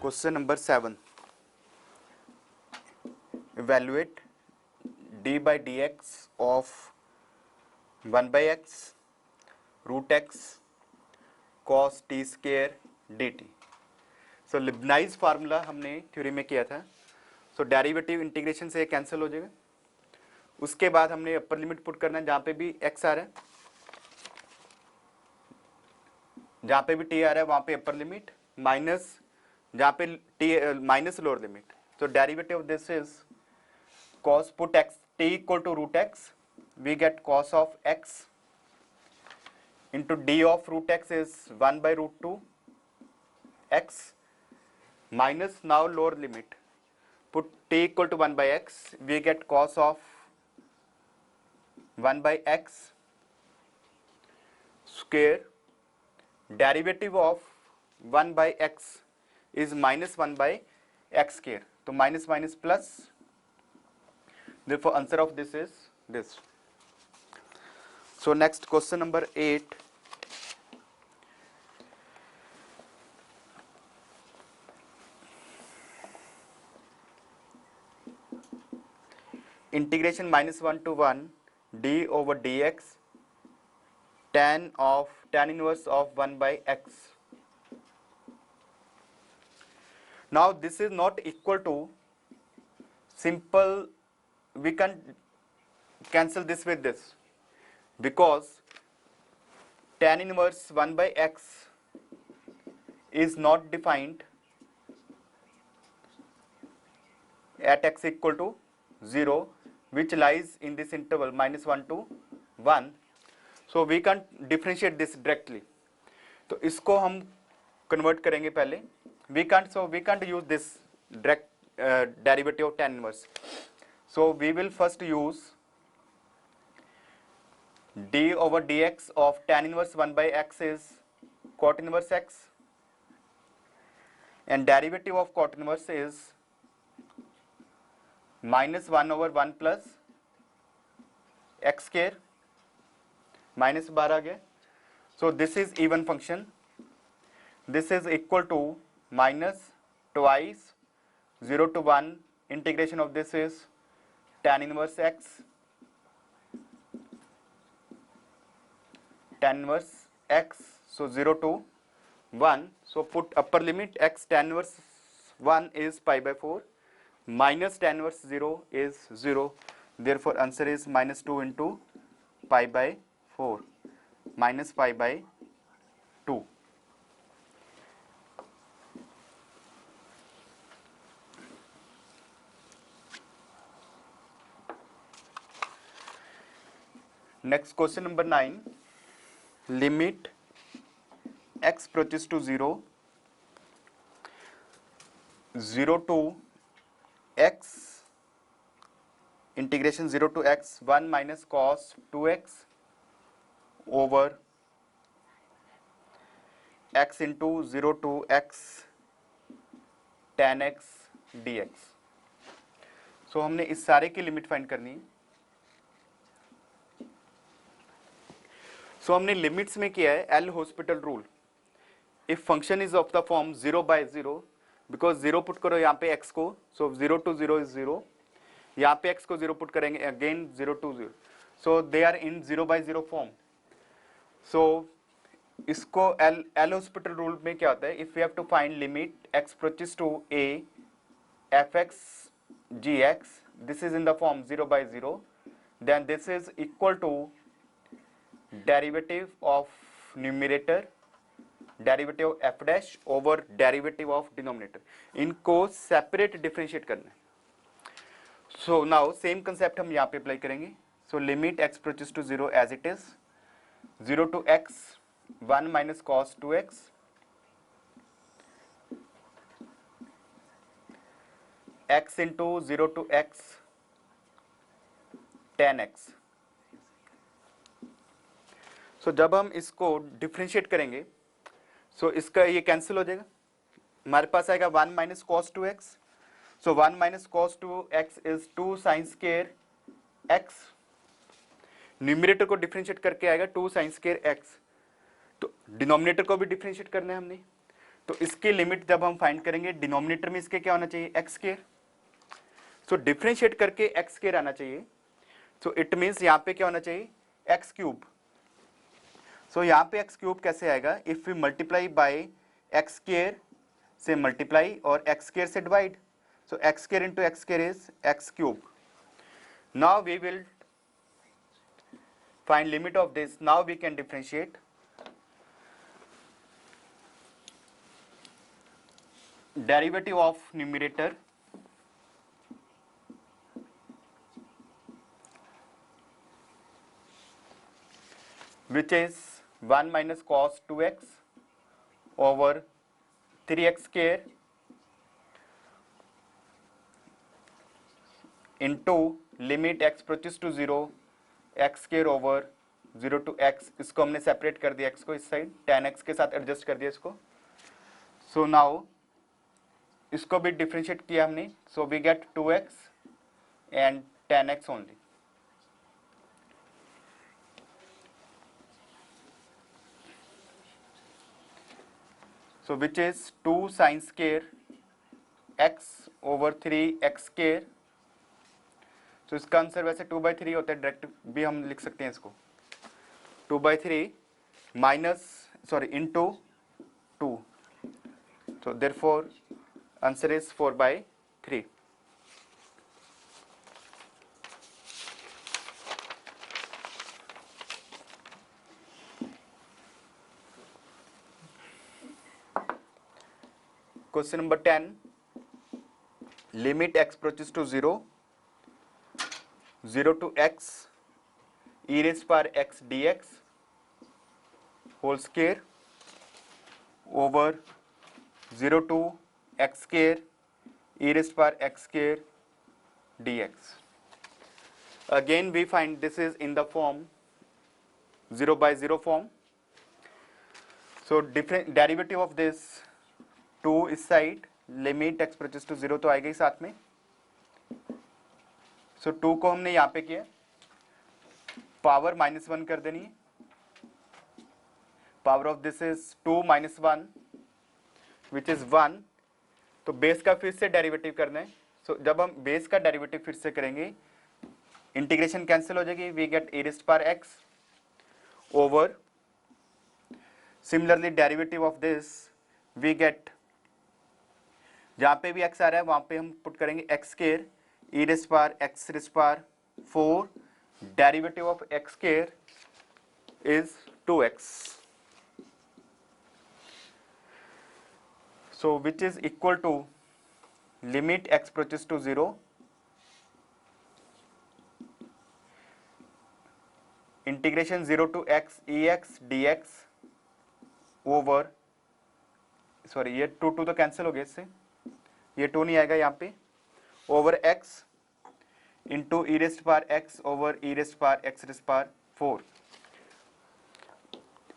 Question number 7. Evaluate d by dx of 1 by x root x cos t square dt. So लिबनाइज formula हमने theory में किया था. सो derivative integration से cancel हो जाएगा. उसके बाद हमने अपर लिमिट पुट करना है जहाँ पे भी x आ रहा है, जहाँ पे भी t आ रहा है वहाँ पे अपर लिमिट, माइनस जहाँ पे t minus lower limit. So derivative of this is cos, put x t equal to root x, we get cos of x into d of root x is 1 by root 2 x minus now lower limit, put t equal to 1 by x, we get cos of 1 by x square. Derivative of 1 by x is minus 1 by x square. So minus minus plus. Therefore answer of this is this. So next question number 8. Integration minus 1 to 1 d over dx tan inverse of 1 by x. Now this is not equal to simple, we can cancel this with this because tan inverse 1 by x is not defined at x equal to 0, which lies in this interval minus 1 to 1. So we can differentiate this directly. तो इसको हम convert करेंगे पहले. We can't use this direct derivative of tan inverse. So we will first use d over dx of tan inverse 1 by x is cot inverse x, and derivative of cot inverse is minus 1 over 1 plus x square, minus बार आ गया. So this is even function. This is equal to minus twice 0 to 1 integration of this is tan inverse x, tan inverse x, so 0 to 1. So put upper limit x tan inverse 1 is pi by 4, minus tan inverse 0 is 0. Therefore answer is minus 2 into pi by 4, minus pi by 2. Next question number 9. Limit x approaches to 0, 0 to x, integration 0 to x 1 minus cos 2x over x into 0 to x tan x dx. So हमने इस सारे की limit find करनी है. So हमने limits में किया है L hospital rule. If function is of the form 0 by 0, because 0 put करो यहाँ पे x को, सो 0 to 0 इज 0. यहाँ पे x को 0 पुट करेंगे, again 0 to 0. So they are in 0 by 0 form. So इसको एल हॉस्पिटल रूल में क्या होता है, if we have to find limit x approaches to a fx gx, this is in the form 0 by 0, then this is equal to derivative of numerator, derivative of f dash over derivative of denominator. इनको separate differentiate करना है. So now same concept हम यहाँ पे apply करेंगे. So limit x approaches to 0 as it is 0 to x 1 minus cos 2x x into 0 to x tan x. सो जब हम इसको डिफरेंशिएट करेंगे, सो इसका ये कैंसिल हो जाएगा. हमारे पास आएगा 1 minus cos 2x. So 1 minus cos 2x is 2 sin square x. Numerator को डिफरेंशिएट करके आएगा 2 sin square x. तो डिनोमिनेटर को भी डिफरेंशिएट करना है हमने. तो इसकी लिमिट जब हम फाइंड करेंगे डिनोमिनेटर में इसके क्या होना चाहिए, एक्स स्क्वायर। सो डिफरेंशिएट करके एक्स स्क्वायर आना चाहिए। सो इट मीन्स यहाँ पे क्या होना चाहिए, एक्स क्यूब। सो यहाँ पे एक्स क्यूब कैसे आएगा, if we multiply by x square से मल्टीप्लाई और एक्स स्क्वायर से divide, so x square into x square is x cube. Now we will find limit of this. Now we can differentiate derivative of numerator which is 1 minus cos 2x over 3x square into limit x approaches to 0 x square over 0 to x। इसको हमने separate कर दिया x को इस side, tan x के साथ adjust कर दिया इसको। सो नाउ इसको भी डिफरेंशिएट किया हमने, so we get 2x and tan x only. So which is 2 sin square x over 3x square. तो इसका आंसर वैसे 2/3 होता है, डायरेक्ट भी हम लिख सकते हैं इसको, 2/3 minus sorry into 2। So therefore answer is 4/3। Question number 10, limit x approaches to 0 0 to x e raised power x dx whole square over 0 to x square e raised power x square dx. Again we find this is in the form 0/0 form. So different derivative of this 2 इस side, limit x approaches to 0 तो आएगा ही साथ में। सो 2 को हमने यहाँ पे किया, पावर -1 कर देनी है, power of this is 2 - 1 which is 1। तो बेस का फिर से डेरिवेटिव करना है। सो जब हम बेस का डेरिवेटिव फिर से करेंगे, इंटीग्रेशन कैंसिल हो जाएगी, we get e raised power x over, similarly derivative of this we get, जहाँ पे भी x आ रहा है वहाँ पे हम पुट करेंगे x square e raised power x raised power 4, derivative of x square is 2x. So which is equal to limit x approaches to 0 integration 0 to x ex dx over, sorry ये 2 तो cancel हो गया इससे, ये 2 नहीं आएगा यहाँ पे, over x into e raised power x over e raised power x raised power 4।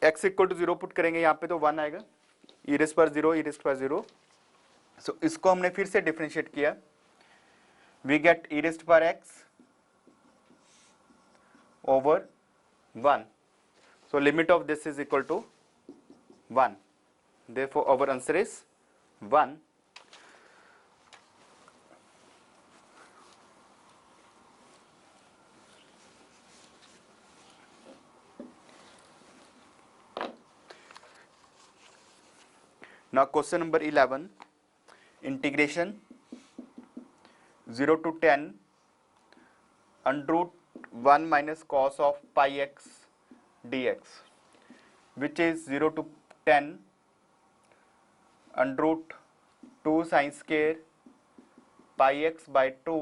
x equal to 0 put करेंगे यहाँ पे तो 1 आएगा, e raised power 0 e raised power 0। So इसको हमने फिर से डिफरेंशिएट किया, we get e raised power x over 1। So limit of this is equal to 1, therefore our answer is 1। Now question number 11, integration 0 to 10 under root 1 minus cos of pi x dx, which is 0 to 10 under root 2 sin square pi x by 2,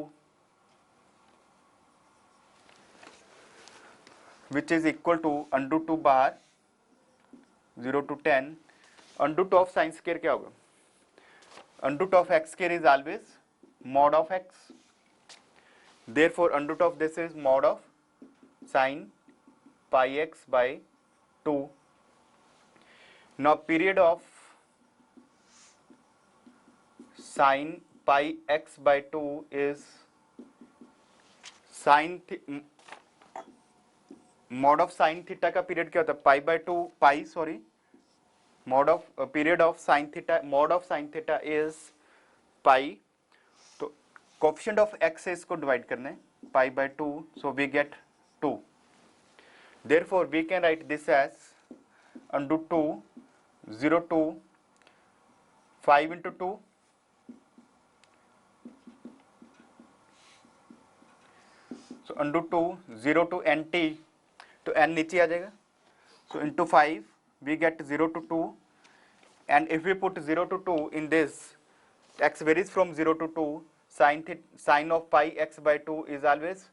which is equal to under root 2 बाहर 0 to 10, under root of sine square क्या होगा, under root of x square is always mod of x, therefore under root of this is mod of sine pi x by 2। Now period of sine pi x by 2 is sine, mod of sine theta का period क्या होता है, pi by 2 pi sorry mod of period of sin theta, mod of sin theta is pi. तो coefficient of x से इसको divide करना है, pi by 2, so we get 2. Therefore we can write this as under 2, 0 to 5 into 2, so under 2, 0 to nt, तो n नीचे आ जाएगा, so into 5 we get 0 to 2, and if we put 0 to 2 in this, x varies from 0 to 2, sin of pi x by 2 is always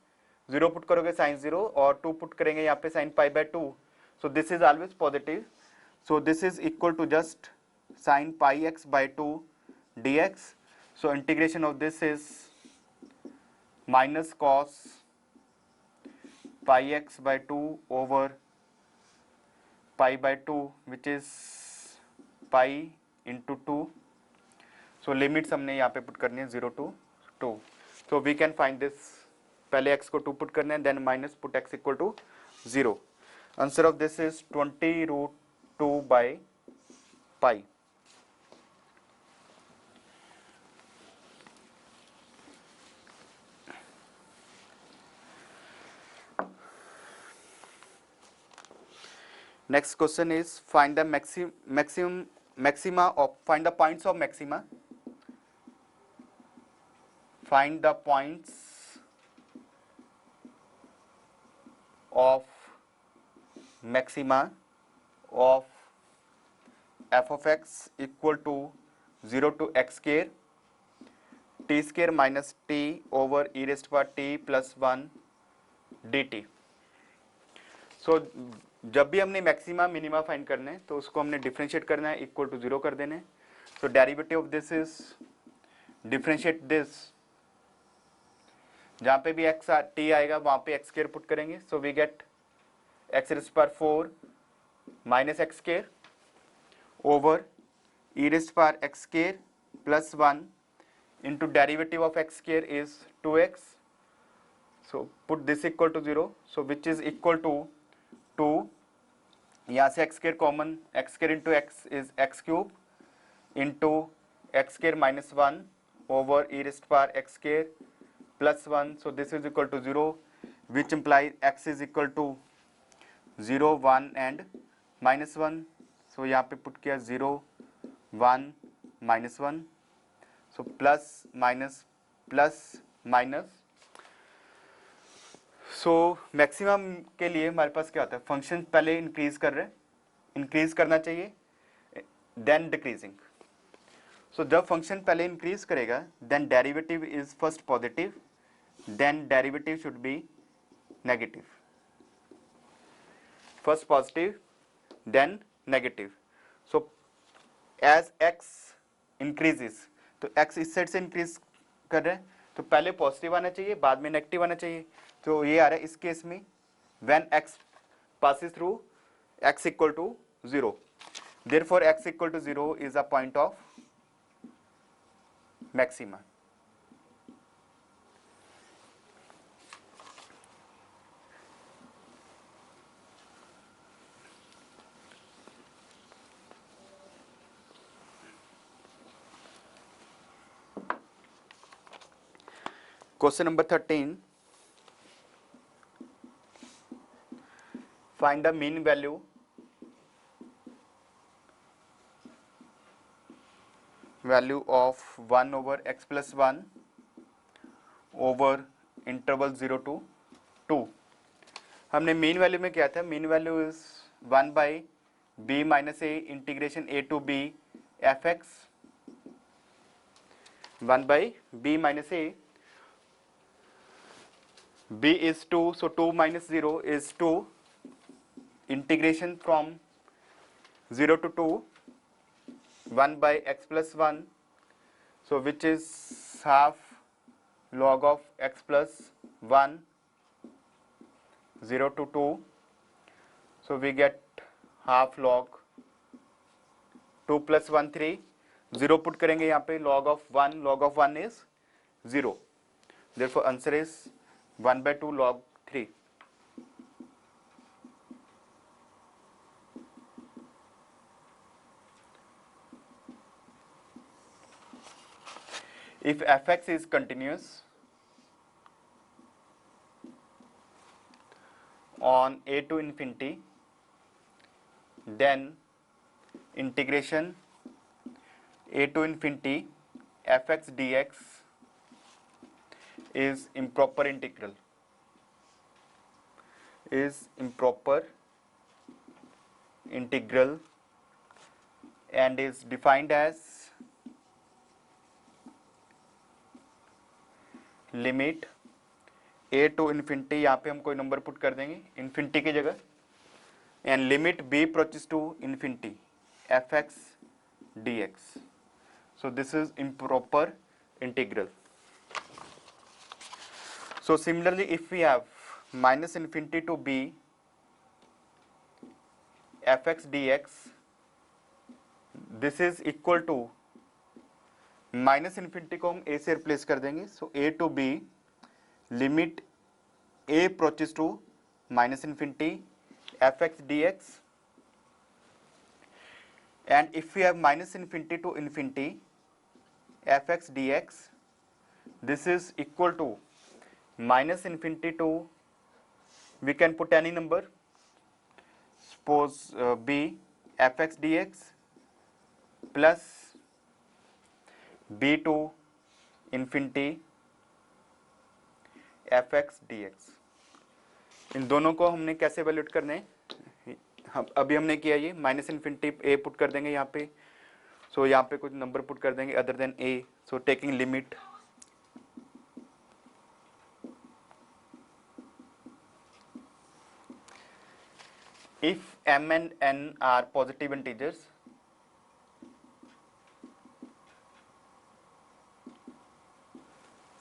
0 put करोगे sin 0 और 2 put करेंगे यहाँ पे sin pi by 2, so this is always positive, so this is equal to just sin pi x by 2 dx, so integration of this is minus cos pi x by 2 over pi by 2, which is pi into 2, so limits हमने यहाँ पे put करनी है 0 to 2, so we can find this, पहले x को 2 put करना है, then minus put x equal to 0. Answer of this is 20 root 2 by pi. Next question is find the maxima of, find the points of maxima. Find the points of maxima of f of x equal to 0 to x square t square minus t over e raised to power t plus 1 dt. So जब भी हमने maxima minima find करना है तो उसको हमने differentiate करना है, इक्वल टू 0 कर देना है. So derivative of this is differentiate this, जहाँ पे भी एक्स टी आएगा वहाँ पे एक्स स्क्वायर पुट करेंगे, so we get x raise power 4 minus x square over e raise power x square plus 1 into derivative of x square is 2x, so put this equal to 0, so which is equal to 2, यहाँ से x square common, x square into x is x cube into x square minus 1 over e raise power x square plus 1, so this is equal to 0, which implies x is equal to 0, 1 and minus 1, so यहाँ पे put किया 0, 1, minus 1, so plus minus plus minus. So maximum के लिए हमारे पास क्या होता है, function पहले इंक्रीज कर रहे हैं, इंक्रीज करना चाहिए, देन डिक्रीजिंग. सो जब फंक्शन पहले इंक्रीज करेगा then derivative is first positive, then derivative should be negative, first positive then negative. So as x increases, तो एक्स इस साइड से इंक्रीज कर रहे हैं तो पहले पॉजिटिव आना चाहिए बाद में नेगेटिव आना चाहिए, तो ये आ रहा है इस केस में when x passes through x equal to 0, therefore x equal to 0 is a point of maxima. Question number 13. Find the mean value of 1 over x plus 1 over interval 0 to 2. हमने mean value में क्या था, mean value is 1 by b minus a integration a to b f x, 1 by b minus a, b is 2, so 2 minus 0 is 2, integration from 0 to 2, 1 by x plus 1, so which is half log of x plus 1, 0 to 2, so we get half log 2 plus 1 3, 0 put करेंगे यहाँ पे, log of 1 is 0, therefore answer is 1 by 2 log 3. if fx is continuous on a to infinity, then integration a to infinity fx dx is improper integral, and is defined as limit a to infinity, यहाँ पे हम कोई number put कर देंगे infinity की जगह, and limit b approaches to infinity fx dx. So this is improper integral. So similarly, if we have minus infinity to b fx dx, this is equal to minus infinity को हम a से replace कर देंगे. So a to b limit a approaches to minus infinity fx dx, and if we have minus infinity to infinity fx dx, this is equal to minus infinity to, we can put any number, suppose b fx dx plus b to infinity fx dx. इन दोनों को हमने कैसे वैल्यूट करना है, अभी हमने किया ये माइनस इन्फिनिटी a पुट कर देंगे यहाँ पे. सो यहाँ पे कुछ नंबर पुट कर देंगे other than a. So taking limit if m and n are positive integers,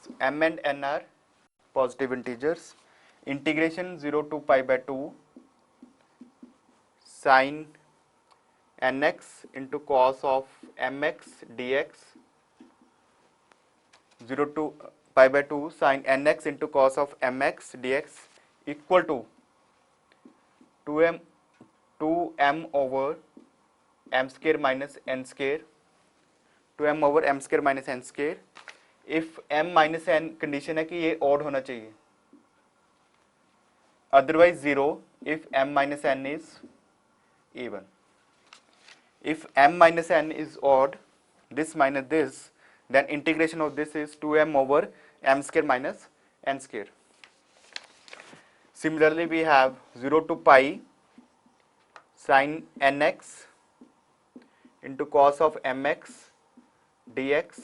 so m and n are positive integers, integration 0 to pi by 2 sin nx into cos of mx dx, 0 to pi by 2 sin nx into cos of mx dx equal to 2m over m square minus n square, 2m over m square minus n square. if m minus n condition है कि ये odd होना चाहिए, otherwise 0 if m minus n is even. If m minus n is odd, this minus this, then integration of this is 2m over m square minus n square. Similarly, we have 0 to pi sin nx into cos of mx dx,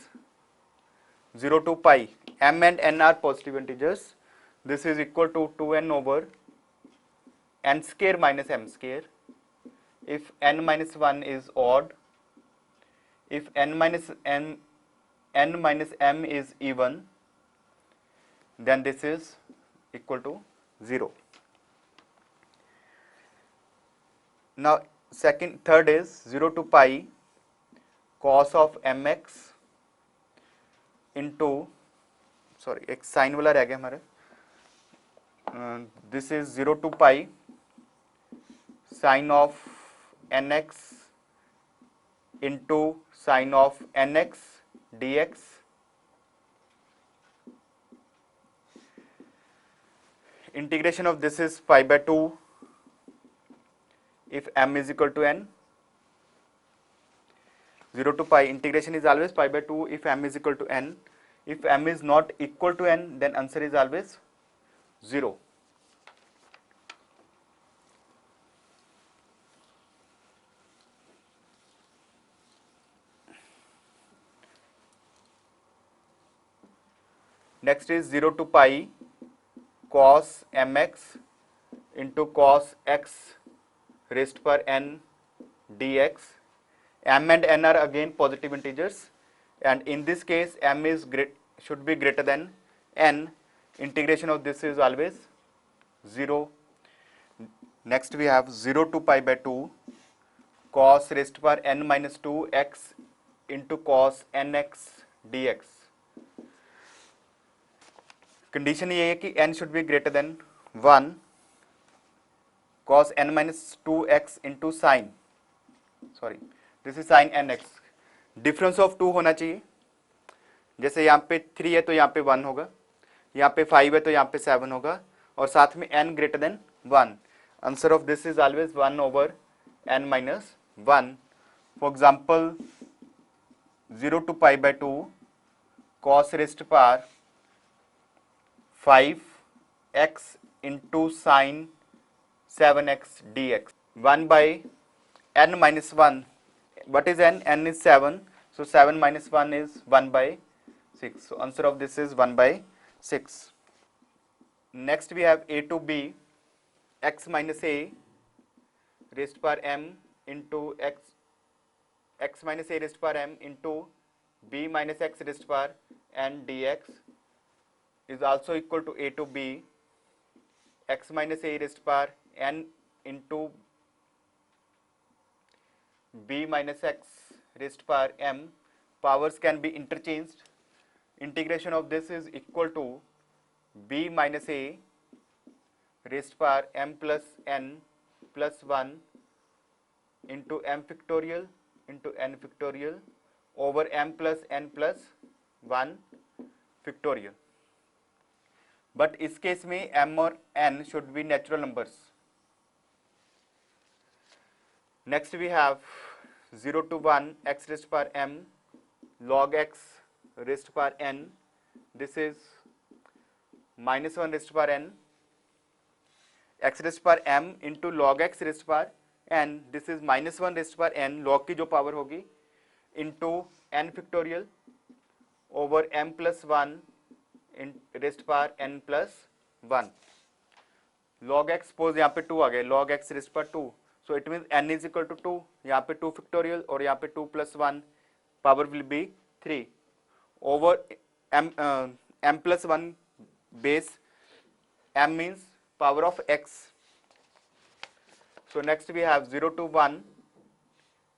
0 to pi, m and n are positive integers, this is equal to 2n over n square minus m square. If n minus 1 is odd, if n minus m is even, then this is equal to 0. Now third is 0 to pi cos of mx into, sorry एक sign वाला रह गया हमारे, this is 0 to pi sin of nx into sin of nx dx, integration of this is pi by 2 if m is equal to n. 0 to pi integration is always pi by 2 if m is equal to n. If m is not equal to n, then answer is always 0. Next is 0 to pi cos mx into cos x raised per n dx. m and n are again positive integers, and in this case m is should be greater than n. Integration of this is always 0. Next we have 0 to pi by 2 cos raised per n minus 2 x into cos nx dx. Condition ये है कि n should be greater than 1, cos n minus 2x into sin, sorry this is sin nx, difference of 2 होना चाहिए, जैसे यहाँ पे 3 है तो यहाँ पे 1 होगा, यहाँ पे 5 है तो यहाँ पे 7 होगा, और साथ में n greater than 1. Answer of this is always 1 over n minus 1. For example 0 to pi by 2 cos raised to power 5x into sin 7x dx. 1 by n minus 1. What is n? N is 7. So 7 minus 1 is 1 by 6. So answer of this is 1 by 6. Next we have a to b, x minus a raised to power m into x minus a raised to power m into b minus x raised to power n dx is also equal to a to b, x minus a raised to power n into b minus x raised to power m. Powers can be interchanged. Integration of this is equal to b minus a raised to power m plus n plus 1 into m factorial into n factorial over m plus n plus 1 factorial. But इस case में m और n should be natural numbers. Next we have 0 to 1 x raised to power m log x raised to power n. This is minus 1 raised to power n, x raised to power m into log x raised to power n. This is minus 1 raised to power n, log की जो power होगी, into n factorial over m plus 1 in raised to power n plus 1. log x suppose यहाँ पे 2 आ गए, log x raised to power 2. So it means n is equal to 2. यहाँ पे 2 factorial और यहाँ पे 2 plus 1, power will be 3 over m plus 1 base. M means power of x. So next we have 0 to 1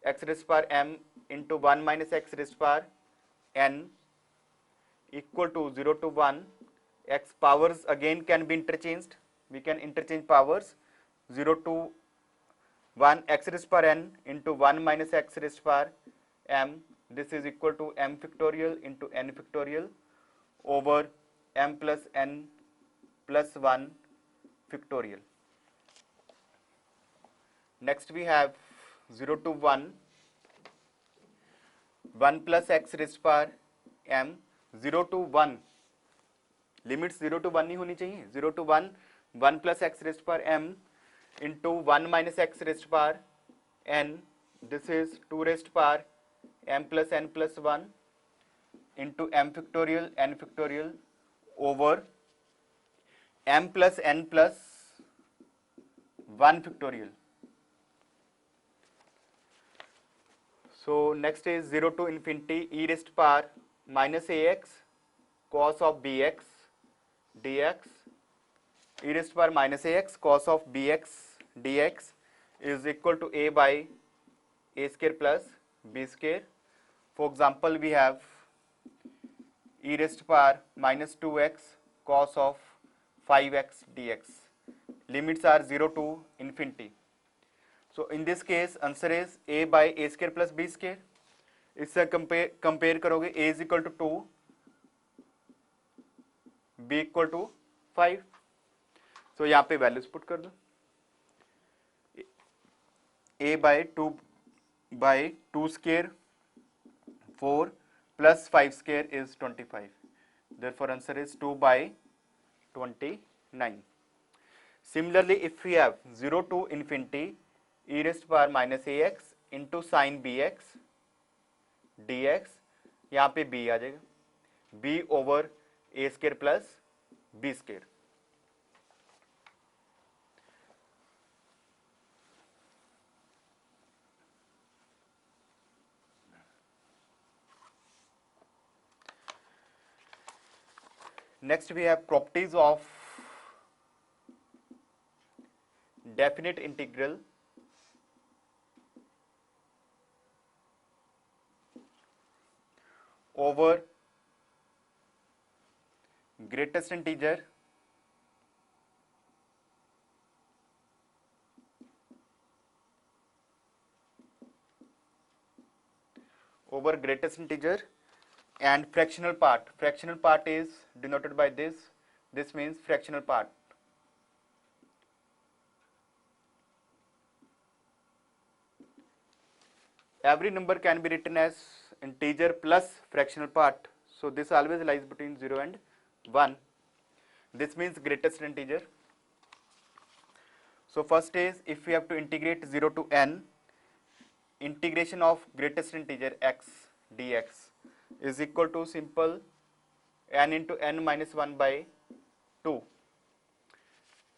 x raised to power m into 1 minus x raised to power n equal to 0 to 1. X powers again can be interchanged. We can interchange powers. 0 to 1 x raised to power n into 1 minus x raised to power m. This is equal to m factorial into n factorial over m plus n plus 1 factorial. Next we have 0 to 1 1 plus x raised to power m. 0 to 1 limits 0 to 1 नहीं होनी चाहिए. 0 to 1 1 plus x raised to power m into 1 minus x raised to power n. This is 2 raised to power m plus n plus 1 into m factorial n factorial over m plus n plus 1 factorial. So next is 0 to infinity e raised to power minus ax cos of bx dx. E raised to power minus ax cos of bx dx is equal to a by a square plus b square. For example, we have e raised to power minus 2x cos of 5x dx. Limits are 0 to infinity. So in this case answer is a by a square plus b square. इससे compare करोगे a is equal to 2, b equal to 5. So यहाँ पे values put कर दो. a by 2 square 4 plus 5 square is 25. Therefore answer is 2 by 29. Similarly, if we have 0 to infinity e raised to power minus ax into sin bx dx, यहाँ पे b आ जाएगा, b over a square plus b square. Next we have properties of definite integral over greatest integer and fractional part is denoted by this means fractional part. Every number can be written as integer plus fractional part, so this always lies between 0 and 1. This means greatest integer. So first is, if we have to integrate 0 to n, integration of greatest integer x dx is equal to simple n into n minus 1 by 2.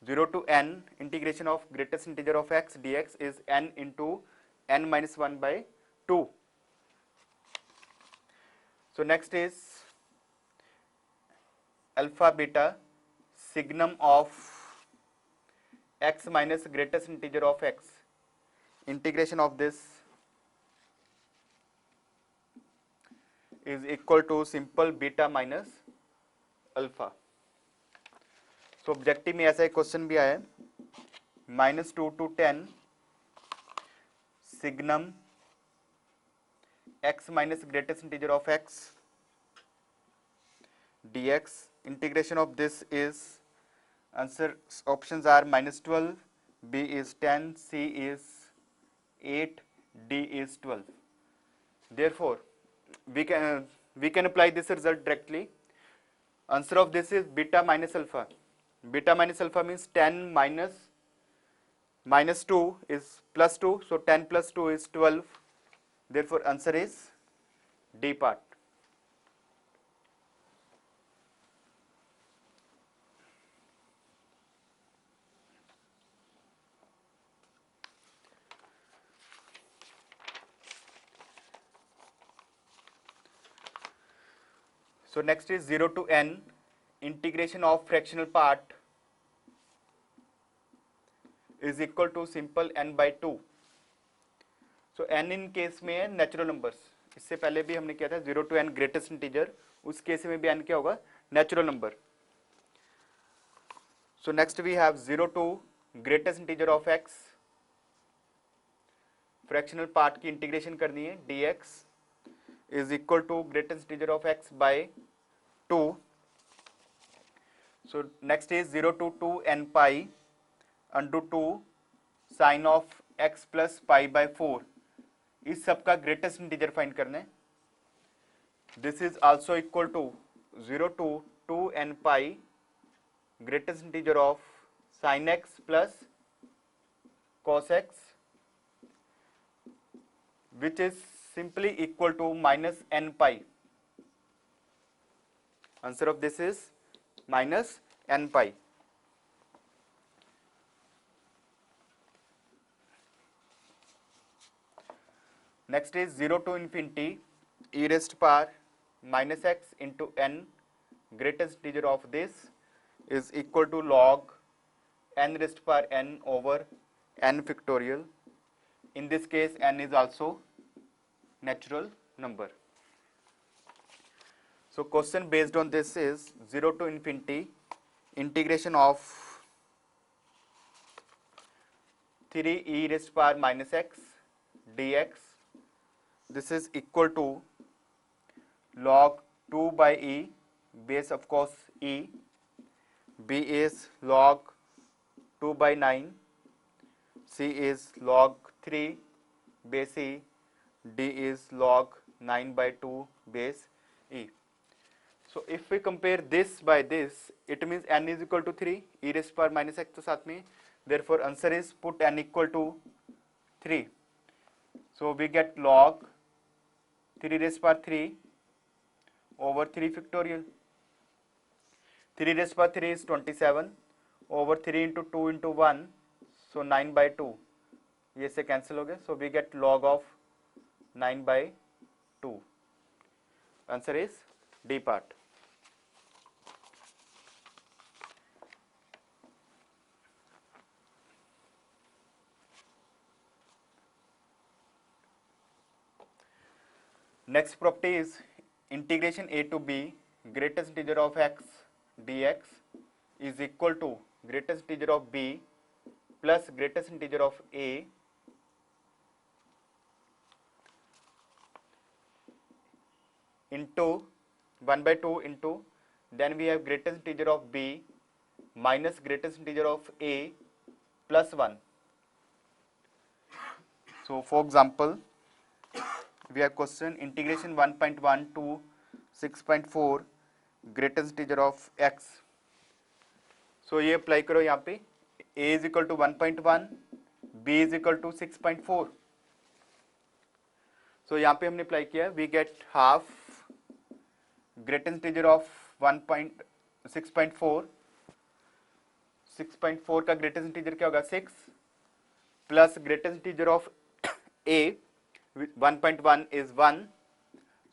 0 to n, integration of greatest integer of x dx is n into n minus 1 by 2. So next is alpha beta signum of x minus greatest integer of x. Integration of this is equal to simple beta minus alpha. So objective में ऐसा एक question भी आया है, -2 to 10 signum x minus greatest integer of x dx. Integration of this is, answer options are -12, b is 10, c is 8, d is 12. Therefore we can apply this result directly. Answer of this is beta minus alpha. Beta minus alpha means 10 minus 2 is plus 2, so 10 plus 2 is 12. Therefore answer is D part. So next is 0 to n, integration of fractional part is equal to simple n by 2. So n in case में है natural numbers, इससे पहले भी हमने किया था 0 to n greatest integer, उस case में भी n क्या होगा, natural number. So next we have 0 to greatest integer of x, fractional part की इंटीग्रेशन करनी है, dx is equal to greatest integer of x by 2. So next is 0 to 2 n pi under 2 sin of x plus pi by 4. इस सब का greatest integer find करना है. This is also equal to 0 to 2 n pi greatest integer of sin x plus cos x, which is simply equal to minus n pi. Answer of this is minus n pi. Next is 0 to infinity e raised to power minus x into n, greatest integer of this is equal to log n raised to power n over n factorial. In this case n is also natural number. So question based on this is 0 to infinity integration of 3 e raised to power minus x dx. This is equal to log 2 by e, base of course e, b is log 2 by 9, c is log 3 base e, d is log 9 by 2 base e. So if we compare this by this, it means n is equal to 3, e raised to power minus x तो साथ में, therefore answer is put n equal to 3. So we get log 3 raised to power 3 over 3 factorial. 3 raised to power 3 is 27 over 3 into 2 into 1, so 9 by 2. ये से cancel हो गया, so we get log of 9 by 2. Answer is D part. Next property is integration a to b greatest integer of x dx is equal to greatest integer of b plus greatest integer of a into 1 by 2 into, then we have greatest integer of b minus greatest integer of a plus 1. So for example, we have question integration 1.1 to 6.4 greatest integer of x. So ये apply करो यहाँ पे, a is equal to 1.1, b is equal to 6.4. So यहाँ पे हमने apply किया, we get half greatest integer of 1.6.4. 6.4 का greatest integer क्या होगा 6 plus greatest integer of a 1.1 is 1,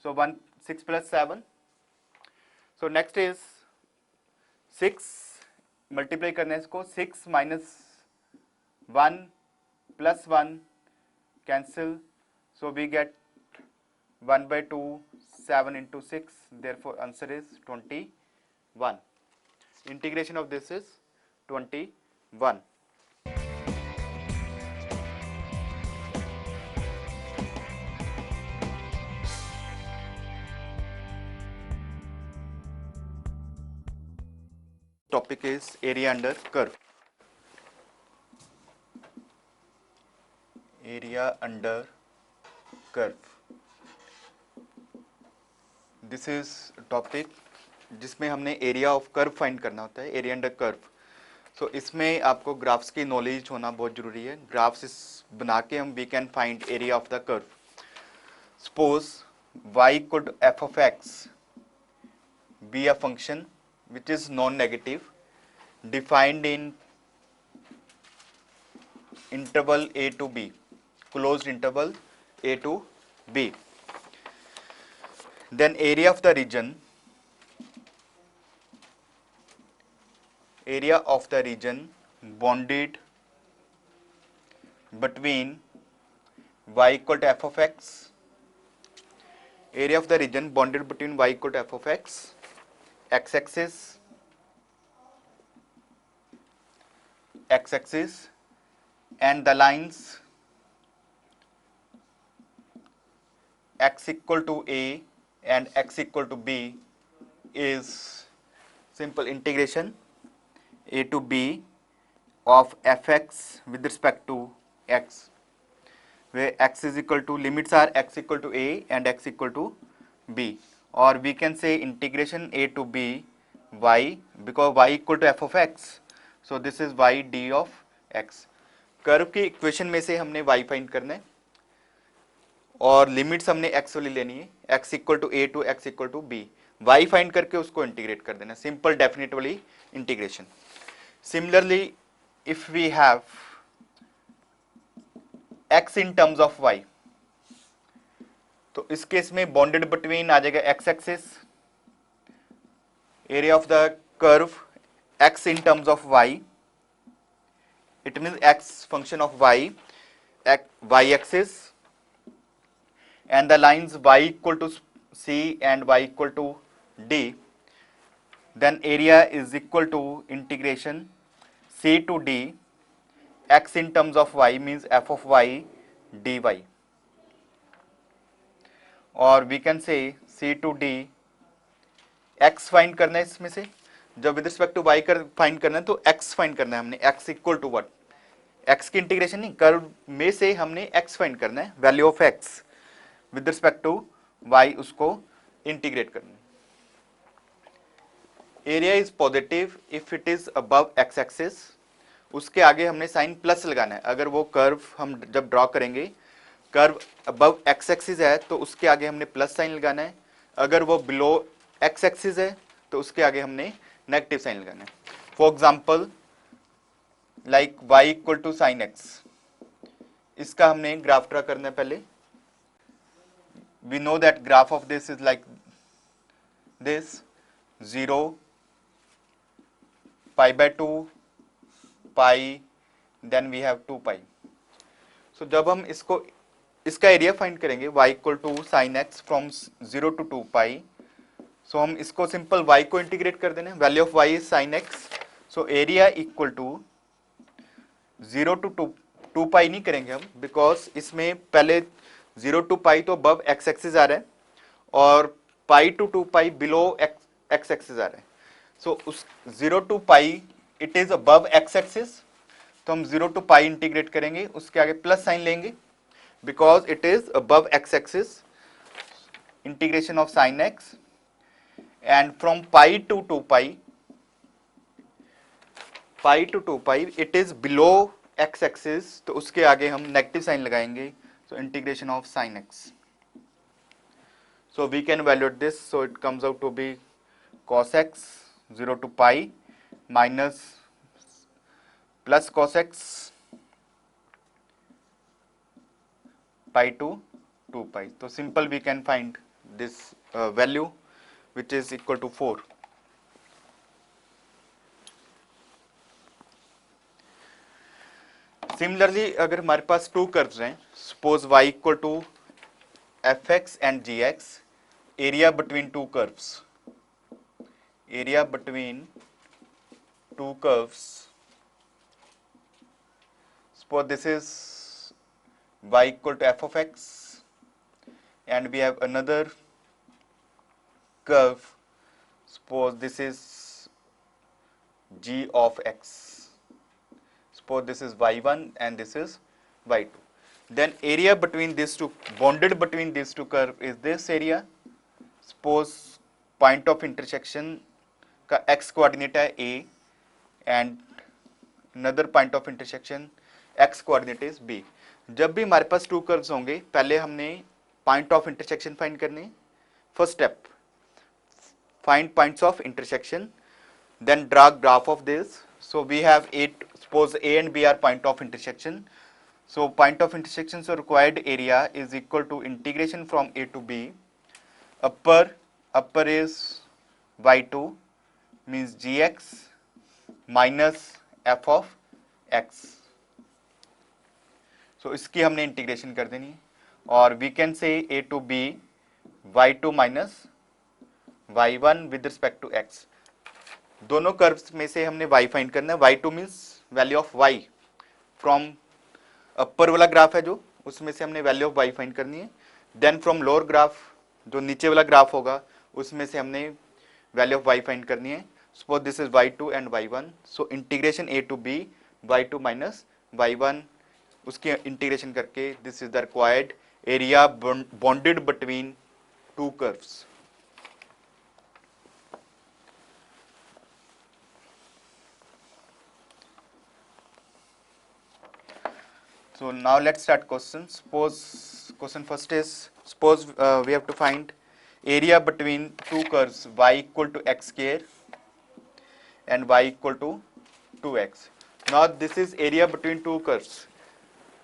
so 1 6 plus 7. So next is 6 multiply करना है इसको, 6 minus 1 plus 1 cancel, so we get 1 by 2, 7 into 6, therefore answer is 21. Integration of this is 21. Topic is area under curve. Area under curve. This is topic जिसमें हमने area of curve find करना होता है, area under curve. सो इसमें आपको graphs की knowledge होना बहुत जरूरी है. ग्राफ्स बना के हम we can find area of the curve. Suppose y could f of x be a function which is non-negative defined in interval a to b, closed interval a to b. Then area of the region bounded between y equal to f of x, area of the region bounded between y equal to f of x, x-axis and the lines x equal to a and x equal to b is simple integration a to b of fx with respect to x, where x is equal to, limits are x equal to a and x equal to b, or we can say integration a to b y, because y equal to f of x, so this is y d of x. Curve की equation में से हमने y find करना है और limits हमने x वाली लेनी है, x equal to a to x equal to b. y find करके उसको इंटीग्रेट कर देना, सिंपल डेफिनेट वाली integration. Similarly if we have x in terms of y, तो इस केस में बॉन्डेड बिटवीन आ जाएगा x axis, area of the curve x in terms of y, it means x function of y axis, and the lines y equal to c and y equal to d. Then area is equal to integration c to d, x in terms of y means f of y dy, or we can say c to d. x find करना है इसमें से, जब with respect to y कर find करना है तो x find करना है हमने, x equal to what, x की इंटीग्रेशन नहीं, कर्व में से हमने x फाइंड करना है, value of x with respect to y उसको इंटीग्रेट करना है. Area is positive if it is above x axis, उसके आगे हमने साइन प्लस लगाना है. अगर वो कर्व हम जब ड्रॉ करेंगे, कर्व अबव x एक्सिस है तो उसके आगे हमने प्लस साइन लगाना है. अगर वो बिलो x एक्सिस है तो उसके आगे हमने नेगेटिव साइन लगाना है. For example like y equal to sine x, इसका हमने ग्राफ ड्रा करना है. पहले we know that graph of this is like this, 0 pi by 2 pi, then we have 2 pi. So जब हम इसका एरिया फाइंड करेंगे y equal to sine x from 0 to 2 pi, so हम इसको सिंपल y को इंटीग्रेट कर देना, value of y is sine x, so area equal to 0 to 2 pi नहीं करेंगे हम, बिकॉज इसमें पहले 0 टू पाई तो अबव x एक्सिस आ रहा है और pi to 2 pi below x axis आ रहा है, सो उस 0 to pi it is above x axis, तो हम 0 टू पाई इंटीग्रेट करेंगे, उसके आगे प्लस साइन लेंगे because it is above x axis, integration of sine x, and from pi to 2 pi, pi to 2 pi it is below x axis, तो उसके आगे हम नेगेटिव साइन लगाएंगे, so integration of sin x, so we can evaluate this, so it comes out to be cos x 0 to pi minus plus cos x pi to 2 pi, so simple we can find this value which is equal to 4. Similarly अगर हमारे पास to curves हैं, suppose y equal to fx and gx, area between two curves, area between two curves, suppose this is y equal to f of x and we have another curve, suppose this is g of x, suppose this is y1 and this is y2, then area between these two, bonded between these two curve is this area, suppose point of intersection का x coordinate है a and another point of intersection x coordinate is b. जब भी हमारे पास to curves होंगे, पहले हमने point of intersection find करने, first step find points of intersection, then draw graph of this, so we have 8, suppose a and b are point of intersection, so point of intersection, so required area is equal to integration from a to b, upper is y2 means gx minus f of x, so इसकी हमने integration कर देनी है, और we can say a to b y2 minus y1 with respect to x, दोनों curves में से हमने y फाइंड करना है, y2 means value of y from upper वाला ग्राफ है जो, उसमें से हमने वैल्यू ऑफ y फाइंड करनी है, देन फ्रॉम लोअर ग्राफ जो नीचे वाला ग्राफ होगा उसमें से हमने वैल्यू ऑफ y फाइंड करनी है, suppose this is y2 and y1, so integration a to b y2 minus y1, उसकी इंटीग्रेशन करके this is the required area bounded between two curves. So now let's start questions. Suppose question first is, suppose we have to find area between two curves y equal to x square and y equal to 2x. Now this is area between two curves.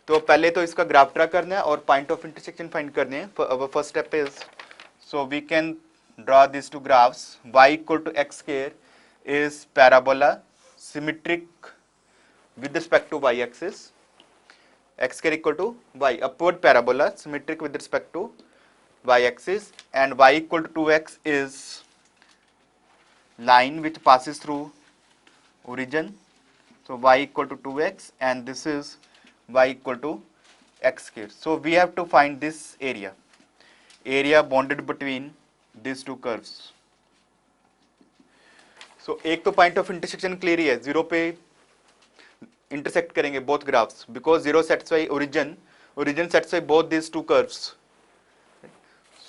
तो पहले तो इसका graph draw करना है और point of intersection find करने हैं. Our first step is, so we can draw these two graphs. Y equal to x square is parabola symmetric with respect to y axis. X square equal to y, upward parabola symmetric with respect to y axis, and y equal to 2x is line which passes through origin, so y equal to 2x and this is y equal to x square. So we have to find this area bonded between these two curves. So एक तो point of intersection clear ही है, zero पे intersect करेंगे both graphs, because zero satisfy origin satisfy both this to curves.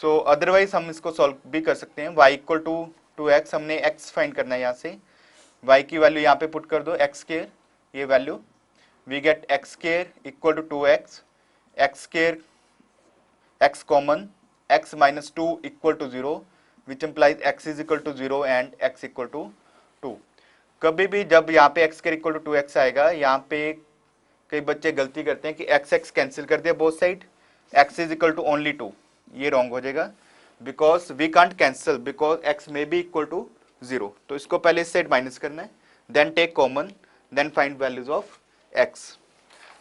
So otherwise हम इसको solve भी कर सकते हैं. y इक्वल टू 2x, हमने x फाइंड करना है, यहाँ से y की वैल्यू यहाँ पे पुट कर दो, x स्क्वायर ये वैल्यू, we get x square equal to 2x, x square x common, x minus 2 equal to 0 which implies x is equal to 0 and x equal to 2. कभी भी जब यहाँ पे x के इक्वल टू 2x आएगा, यहाँ पे कई बच्चे गलती करते हैं कि x कैंसिल कर दिया both side, x is equal to only 2, ये रॉन्ग हो जाएगा, because we can't cancel because x may be equal to 0. तो इसको पहले इस साइड माइनस करना है, then take common, then find values of x.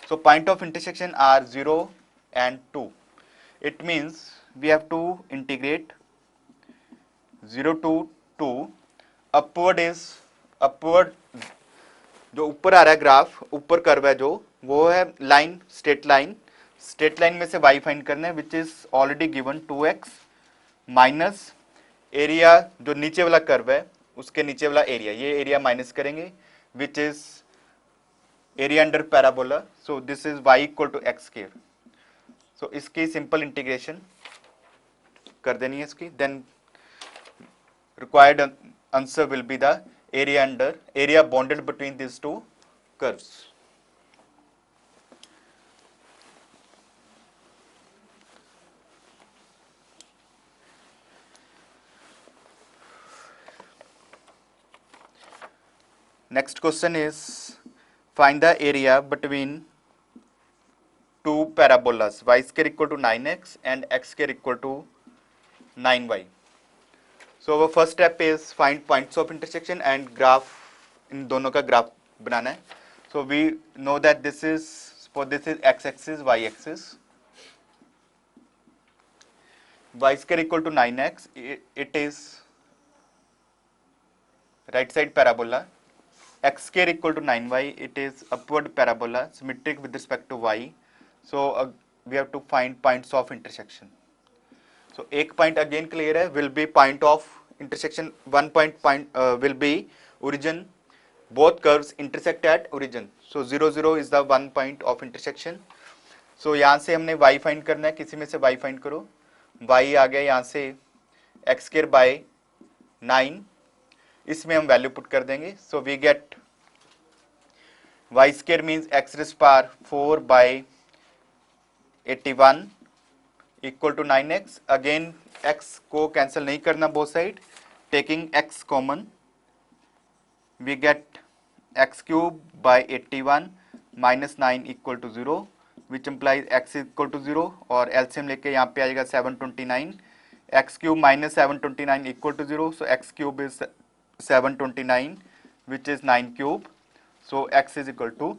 So point of intersection are 0 and 2. It means we have to integrate 0 to 2. Upward जो ऊपर आ रहा है ग्राफ, ऊपर कर्व है जो, वो है लाइन, स्ट्रेट लाइन में से y फाइंड करना है विच is already given 2x minus area जो नीचे वाला कर्व है उसके नीचे वाला एरिया, ये एरिया माइनस करेंगे which is area under parabola, so this is y equal to x square. So इसकी सिंपल इंटीग्रेशन कर देनी है इसकी, then required answer will be the area bonded between these two curves. Next question is find the area between two parabolas y square equal to 9x and x square equal to 9y. So our first step is find points of intersection and graph, इन दोनों का graph बनाना है. So we know that this is x axis, y axis. Y square equal to 9x, it is right side parabola. X square equal to 9y, it is upward parabola symmetric with respect to y. So we have to find points of intersection. So एक point again clear है, will be point of intersection. One point will be origin. Both curves intersect at origin. So 0 0 is the one point of intersection. So यहाँ से हमने y find करना है, किसी में से y find करो. y आ गया यहाँ से x square by 9, इसमें हम वैल्यू पुट कर देंगे. So we get y square means x raise power 4 by 81 equal to 9x. Again x को कैंसिल नहीं करना both side, taking x common we get x cube by 81 minus 9 equal to 0 which implies x equal to 0. और LCM लेके यहाँ पे आएगा 729, x cube minus 729 equal to 0. So x cube is 729 which is 9 cube, so x is equal to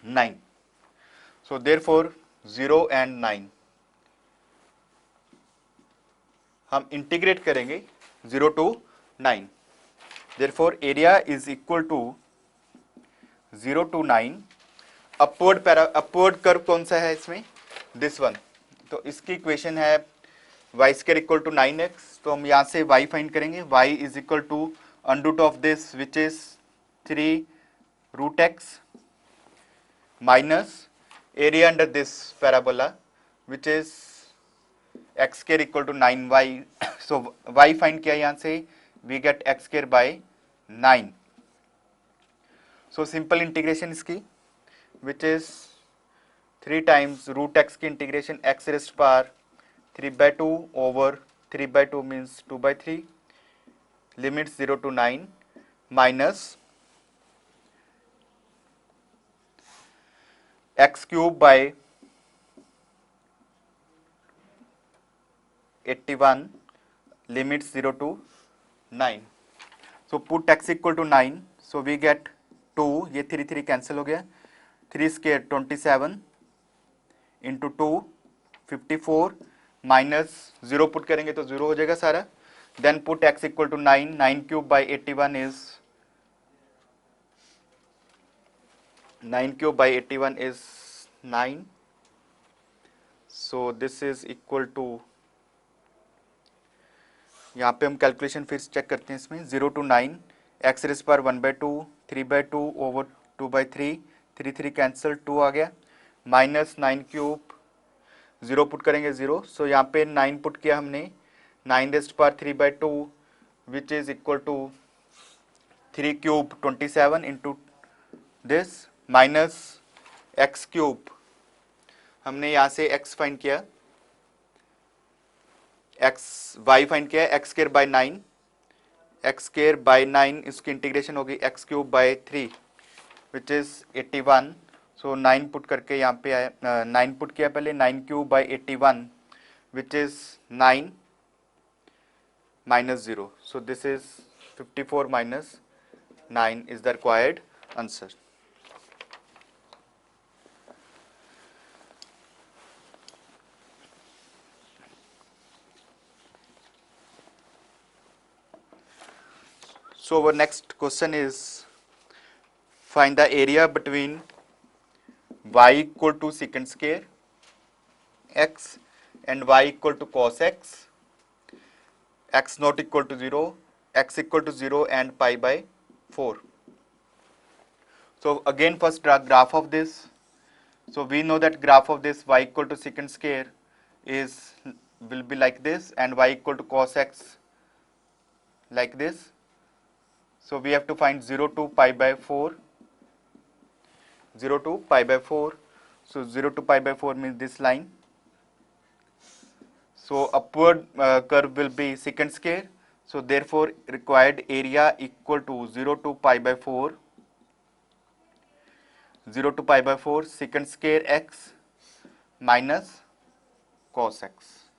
9. So therefore 0 and 9 हम integrate करेंगे 0 to 9. therefore area is equal to 0 to 9. Upward curve कौन सा है इसमें, दिस वन. तो इसकी equation है y square equal to 9x. तो हम यहाँ से y फाइंड करेंगे. y is equal to under root of this which is 3 root x minus area under this parabola which is x square equal to 9y. So y find किया यहाँ से, we get x square by 9. So simple integration इसकी which is 3 times root x की integration x raise power 3/2 over 3/2 means 2/3, limit 0 to 9 minus x cube by 81, limit 0 to 9. So put x equal to 9, so we get 2, ये 3 3 cancel हो गया, 3 square 27 into 2 54 minus 0 put करेंगे तो 0 हो जाएगा सारा. Then put x equal to 9, 9 cube by 81 is 9 cube by 81 is 9. So this is equal to, यहाँ पे हम कैलकुलेशन फिर चेक करते हैं इसमें. 0 to 9 x raise power 1/2 3/2 over 2/3, 3 3 cancel, 2 आ गया, माइनस 9 क्यूब 0 पुट करेंगे 0. सो यहाँ पे 9 पुट किया हमने, 9 raised power 3/2 which is equal to 3 cube 27 into this minus x cube. हमने यहाँ से x फाइंड किया, y फाइंड किया, x square by 9, x square by 9 इसकी इंटीग्रेशन होगी x cube by 3 which is 81. So 9 put करके यहाँ पे आया, 9 पुट किया पहले, 9 cube by 81 which is 9 minus 0. So this is 54 minus 9 is the required answer. So our next question is find the area between y equal to secant square x and y equal to cos x x not equal to 0, x equal to 0 and pi by 4. So again first draw graph of this. So we know that graph of this y equal to secant square is will be like this, and y equal to cos x like this. So we have to find 0 to pi by 4, 0 to pi by 4. So 0 to pi by 4 means this line. So upward curve will be secant square. So therefore required area equal to 0 to pi by 4, 0 to pi by 4 secant square x minus cos x.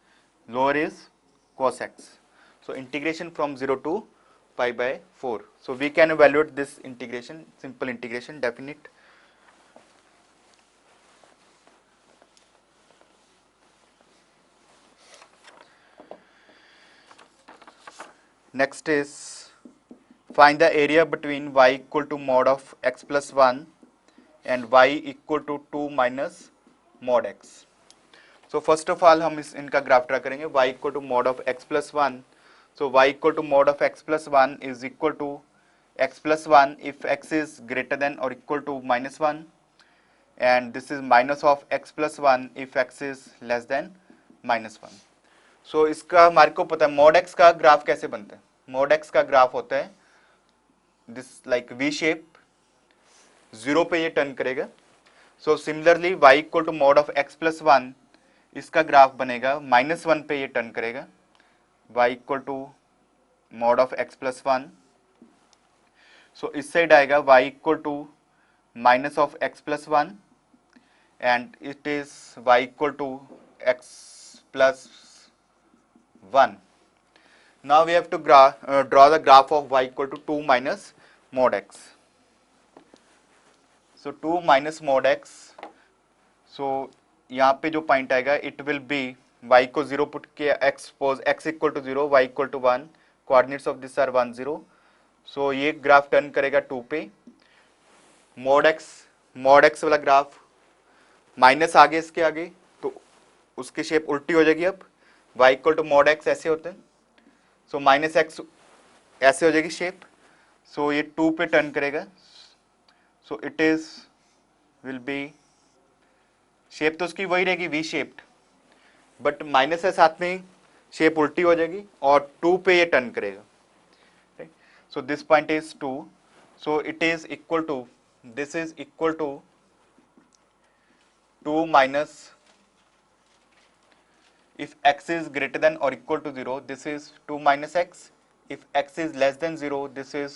Lower is cos x. So integration from 0 to pi by 4. So we can evaluate this integration, simple integration, definite. Next is find the area between y equal to mod of x plus 1 and y equal to 2 minus mod x. So first of all हम इनका graph draw करेंगे y equal to mod of x plus 1. So y equal to mod of x plus 1 is equal to x plus 1 if x is greater than or equal to minus 1, and this is minus of x plus 1 if x is less than minus 1. So इसका हमारे को पता है mod x का graph कैसे बनता है. mod x का ग्राफ होता है दिस लाइक v शेप, 0 पे ये टर्न करेगा. So similarly y equal to mod of x plus 1, इसका ग्राफ बनेगा -1 पे ये टर्न करेगा. y equal to mod of x plus 1. So इस साइड आएगा y equal to minus of x plus 1 and it is y equal to x plus 1. Now we have to draw the graph of y equal to 2 minus mod x. So 2 minus mod x. So यहाँ पे जो point आएगा it will be y को 0 put किया, x suppose x equal to 0, y equal to 1, coordinates of this are 1 0. So ये graph turn करेगा 2 पे. mod x वाला ग्राफ माइनस आगे इसके आगे तो उसकी शेप उल्टी हो जाएगी. अब y equal to mod x ऐसे होते हैं. सो माइनस एक्स ऐसे हो जाएगी शेप. सो ये 2 पे टर्न करेगा. सो it is will be shape तो उसकी वही रहेगी वी शेप्ड, बट माइनस है साथ में शेप उल्टी हो जाएगी और 2 पे ये टर्न करेगा. So this point is 2. So it is equal to, this is equal to 2 minus, if x is greater than or equal to 0, this is 2 minus x. If x is less than 0, this is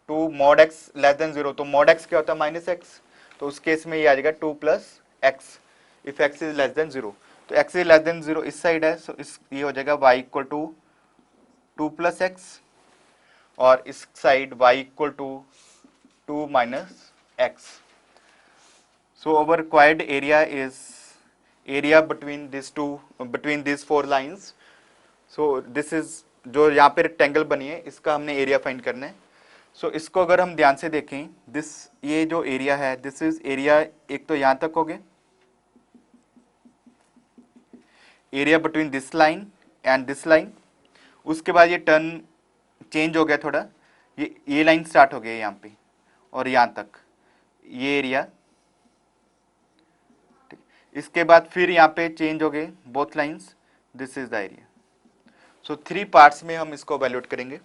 2 mod x less than 0. तो mod x क्या होता है minus x, तो उस case में ये आ जाएगा 2 plus x if x is less than 0. तो x इज लेस देन 0 इस साइड है, सो इस ये हो जाएगा y equal to 2 plus x और इस side y equal to 2 minus x. So our required area is area between these 4 lines. So this is जो यहाँ पे रेक्टेंगल बनी है इसका हमने एरिया फाइंड करना है. So इसको अगर हम ध्यान से देखें, ये जो एरिया है दिस इज एरिया, एक तो यहाँ तक हो गए area between this line and this line. उसके बाद ये टर्न चेंज हो गया थोड़ा, ये लाइन स्टार्ट हो गई यहाँ पे और यहाँ तक ये एरिया. इसके बाद फिर यहाँ पे चेंज हो गए both lines, this is the area. So 3 parts में हम इसको वैल्यूएट करेंगे.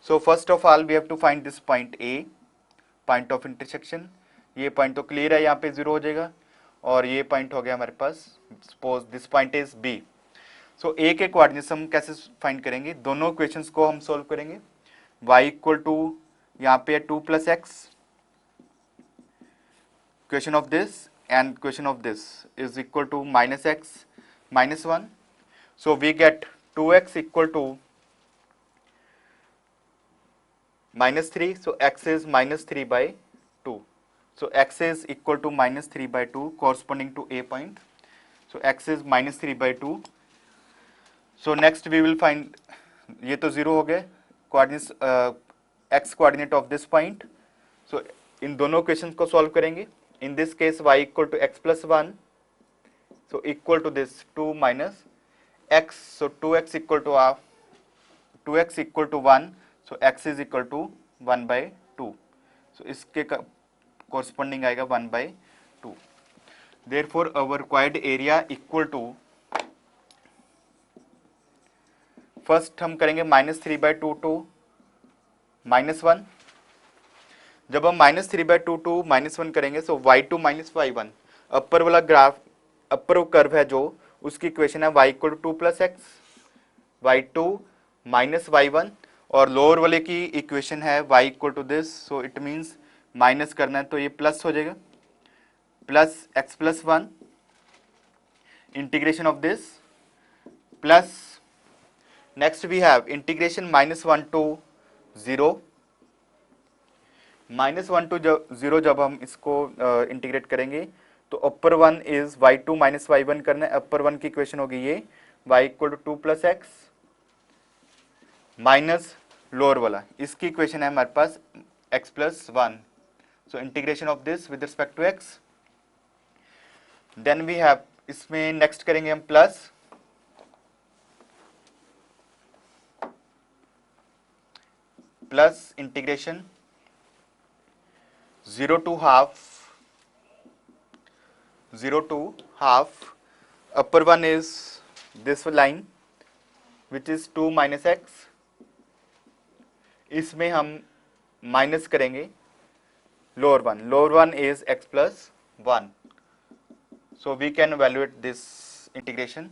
So first of all we have to find this point a, point of intersection. ये पॉइंट तो क्लियर है, यहाँ पे 0 हो जाएगा और ये पॉइंट हो गया हमारे पास, suppose this point is B. So A के कोऑर्डिनेट्स हम कैसे फाइंड करेंगे, दोनों इक्वेशंस को हम सोल्व करेंगे. y इक्वल टू यहाँ पे 2 plus x, equation of this and equation of this is equal to minus x minus 1. So we get 2x equal to minus 3. So x is minus 3 by 2. So x is equal to minus 3 by 2 corresponding to a point. So x is minus 3 by 2. So next we will find, ये तो 0 हो गए, coordinates x coordinate of this point. So इन दोनों equations को solve करेंगे. In this case y equal to x plus 1, so equal to this 2 minus x, so 2x equal to half 2x equal to 1, so x is equal to 1/2, सो इसके corresponding आएगा 1/2. Therefore our required area equal to, first हम करेंगे -3/2 to -1. जब हम -3/2 to -1 करेंगे सो y2 - y1, अपर वाला graph, upper curve है जो, उसकी इक्वेशन है y equal to 2 + x, y2 - y1, और लोअर वाले की इक्वेशन है y equal to this, so it means minus करना है तो ये प्लस हो जाएगा, plus x + 1 integration of this, plus next we have integration -1 to 0, -1 to 0 जब हम इसको इंटीग्रेट करेंगे तो upper one is y2 - y1 करना है, अपर वन की इक्वेशन होगी ये y equal to 2 + x minus lower वाला, इसकी इक्वेशन है हमारे पास x + 1, so integration of this with respect to x. Then we have, इसमें नेक्स्ट करेंगे हम plus integration 0 to half, upper one is this line which is 2 - x, इसमें हम माइनस करेंगे lower one is x + 1, so we can evaluate this integration.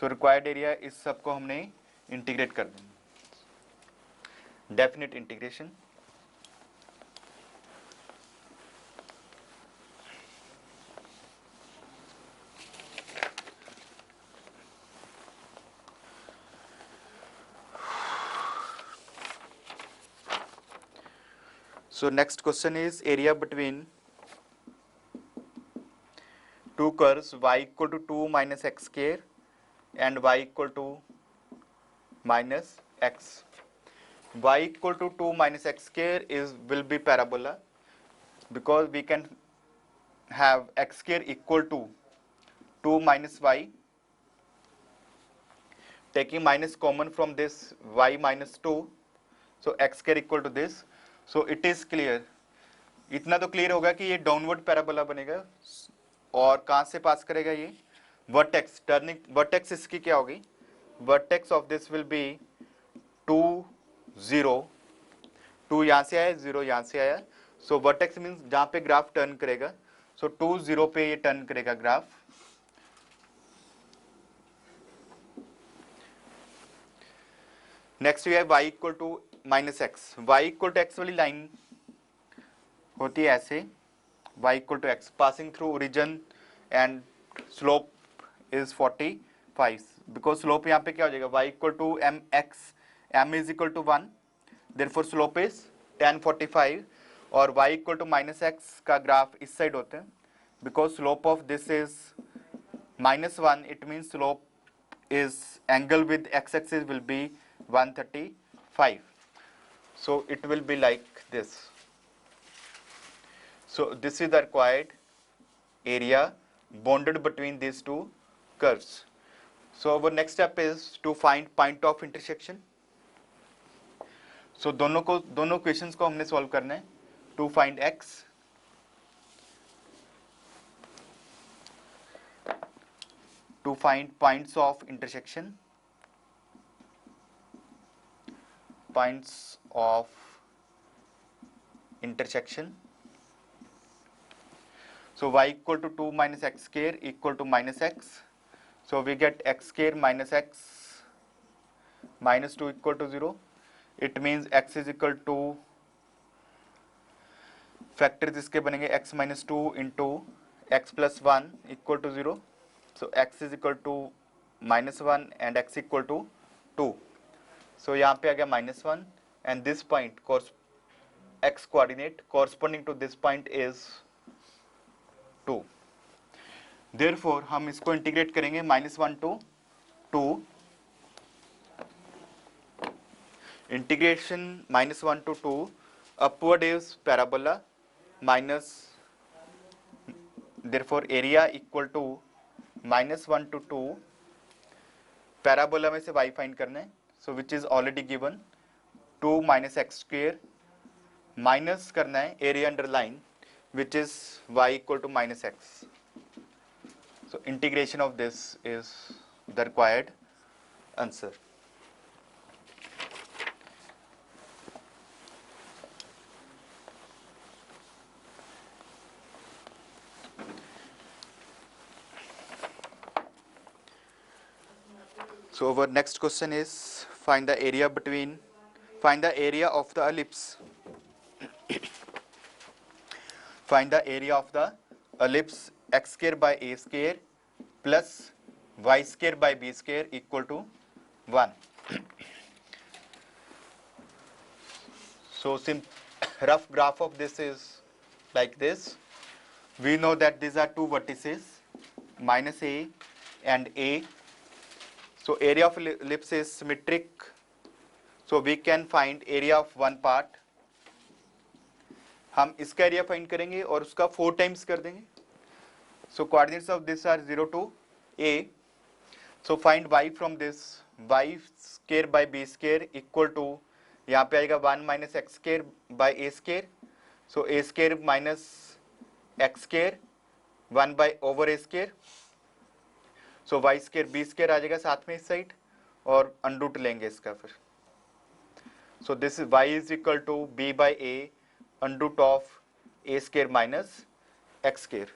so required area, इस सब को हमने इंटीग्रेट कर देंगे, definite integration. So next question is area between two curves y equal to 2 - x square and y equal to -x. y equal to 2 - x square will be parabola, because we can have x square equal to 2 - y, taking minus common from this y - 2, so x square equal to this. So it is clear, इतना तो clear होगा कि ये downward parabola बनेगा, और कहाँ से पास करेगा ये वर्टेक्स, टर्निंग वर्टेक्स इसकी क्या होगी, vertex of this will be 2 0, 2 यहाँ से आया, 0 यहाँ से आया, सो वर्टेक्स मीन्स जहाँ पे ग्राफ टर्न करेगा, सो 2 0 पे ये टर्न करेगा ग्राफ. नेक्स्ट ये है y equal to -x, y equal to x वाली लाइन होती है ऐसे, y equal to x passing through origin and slope is 45, because slope यहाँ पे क्या हो जाएगा, y equal to mx, m is equal to 1, therefore slope is tan 45, और y इक्वल टू -x का ग्राफ इस साइड होते हैं, because slope of this is -1, it means slope is angle with x-axis will be 135, so it will be like this. So this is the required area bounded between these two curves. So our next step is to find point of intersection. So दोनों questions को हमने solve करना है. To find x, to find points of intersection, points of intersection. So y equal to 2 - x square equal to -x, so we get x square minus x minus 2 equal to 0. It means x is equal to, factors इसके बनेंगे x minus 2 into x plus 1 equal to 0. So x is equal to -1 and x equal to 2. So यहाँ पे आ गया -1, and this point x coordinate corresponding to this point is 2. Therefore हम इसको integrate करेंगे -1 to 2, integration -1 to 2, upward is parabola minus, therefore area equal to -1 to 2 parabola में से y find करना है, so which is already given 2 minus x square, minus करना है area under line which is y equal to minus x. So integration of this is the required answer. So our next question is find the area of the ellipse. Find the area of the ellipse x square by a square plus y square by b square equal to 1. So rough graph of this is like this. We know that these are two vertices, minus a and a. So area of ellipse is symmetric. So we can find area of one part. हम इसका area find करेंगे और उसका 4 times कर देंगे. So coordinates of this are 0 to a. So find y from this. Y square by b square equal to, यहाँ पे आएगा 1 minus x square by a square. So a square minus x square 1 by over a square. So y square b square आ जाएगा साथ में इस side और under root लेंगे इसका फिर. So this is y is equal to b by a under root of a square minus x square.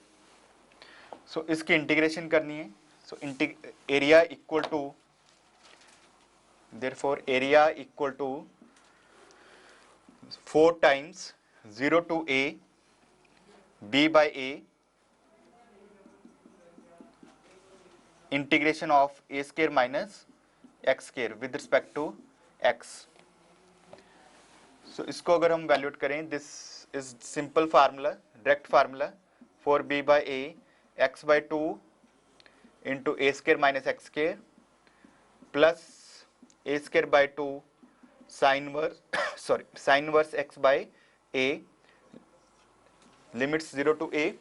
So इसकी integration करनी है. So area equal to, therefore area equal to 4 times 0 to a b by a integration of a square minus x square with respect to x. So इसको अगर हम वैल्यूट करें, this is simple formula, direct formula, 4b by a x by 2 into a square minus x square plus a square by 2 sin inverse x by a, limits 0 to a.